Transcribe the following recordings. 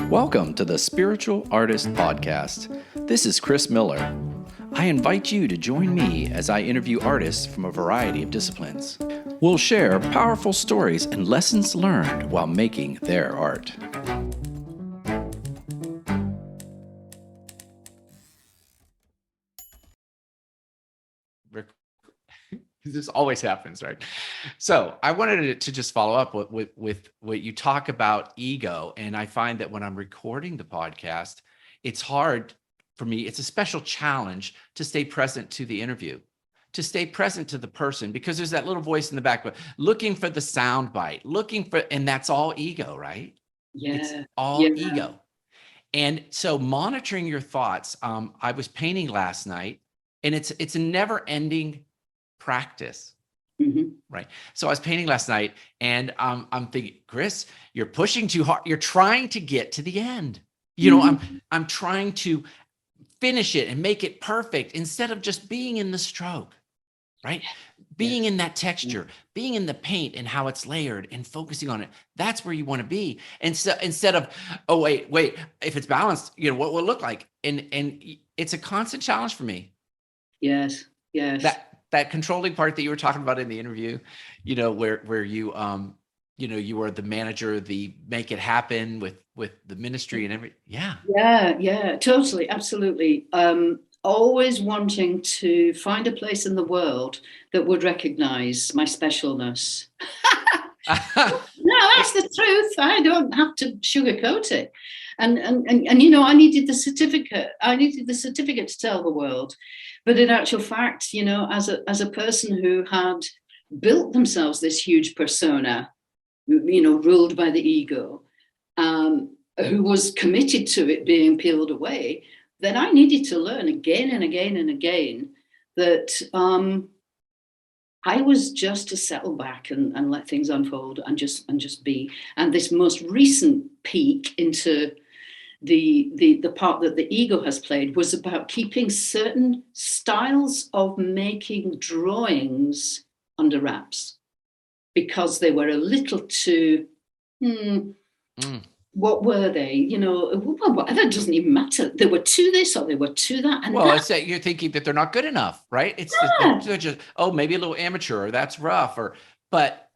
Welcome to the Spiritual Artist Podcast. This is Chris Miller. I invite you to join me as I interview artists from a variety of disciplines. We'll share powerful stories and lessons learned while making their art. This always happens, right? So I wanted to just follow up with what you talk about ego. And I find that when I'm recording the podcast, it's hard for me. It's a special challenge to stay present to the interview, to stay present to the person, because there's that little voice in the back, looking for the sound bite, and that's all ego, right? Yeah. It's all ego. And so monitoring your thoughts, I was painting last night, and it's a never ending practice. Mm-hmm. Right. So I was painting last night, and I'm thinking, Chris, you're pushing too hard. You're trying to get to the end. You know, I'm trying to finish it and make it perfect instead of just being in the stroke, right? Being in that texture, being in the paint and how it's layered and focusing on it. That's where you want to be. And so instead of, oh, wait, if it's balanced, you know, what will it look like? And it's a constant challenge for me. Yes. That controlling part that you were talking about in the interview, you know, where you, you know, you were the manager, the make it happen with the ministry and everything. Yeah, totally. Absolutely. Always wanting to find a place in the world that would recognize my specialness. No, that's the truth. I don't have to sugarcoat it. And you know, I needed the certificate. To tell the world. But in actual fact, you know, as a person who had built themselves this huge persona, you know, ruled by the ego, who was committed to it being peeled away, then I needed to learn again and again and again that I was just to settle back and let things unfold and just be. And this most recent peek into the part that the ego has played was about keeping certain styles of making drawings under wraps because they were a little too what were they, you know, whatever, doesn't even matter. They were too this or they were too that. And well, it's that you're thinking that they're not good enough, right? It's they're just, oh, maybe a little amateur, or that's rough, but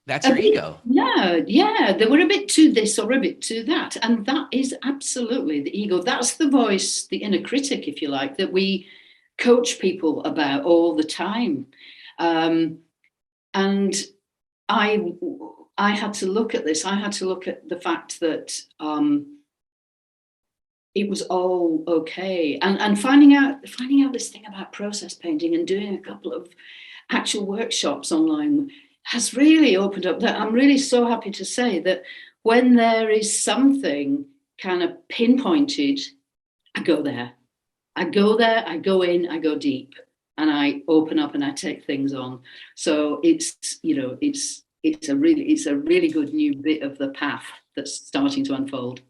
that's your ego. Yeah. They were a bit too this or a bit too that. And that is absolutely the ego. That's the voice, the inner critic, if you like, that we coach people about all the time. And I had to look at this. I had to look at the fact that it was all okay. And finding out this thing about process painting and doing a couple of actual workshops online has really opened up that. I'm really so happy to say that when there is something kind of pinpointed, I go there, I go in, I go deep, and I open up and I take things on. So it's, you know, it's a really good new bit of the path that's starting to unfold.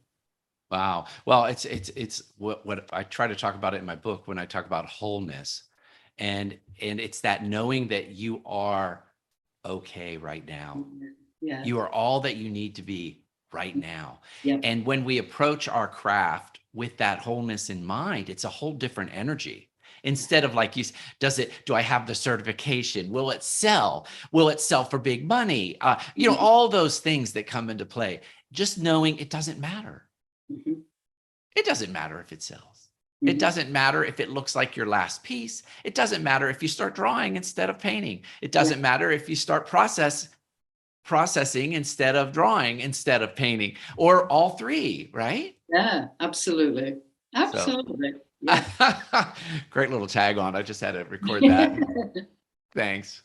Wow. Well, it's what I try to talk about it in my book when I talk about wholeness, and it's that knowing that you are okay right now. Yeah. You are all that you need to be right now. Yeah. And when we approach our craft with that wholeness in mind, it's a whole different energy. Instead of like, do I have the certification? Will it sell? Will it sell for big money? You know, all those things that come into play. Just knowing it doesn't matter. Mm-hmm. It doesn't matter if it sells. It doesn't matter if it looks like your last piece. It doesn't matter if you start drawing instead of painting. It doesn't matter if you start processing instead of drawing, instead of painting, or all three, right? Yeah, absolutely. Absolutely. Yeah. Great little tag on. I just had to record that. Thanks.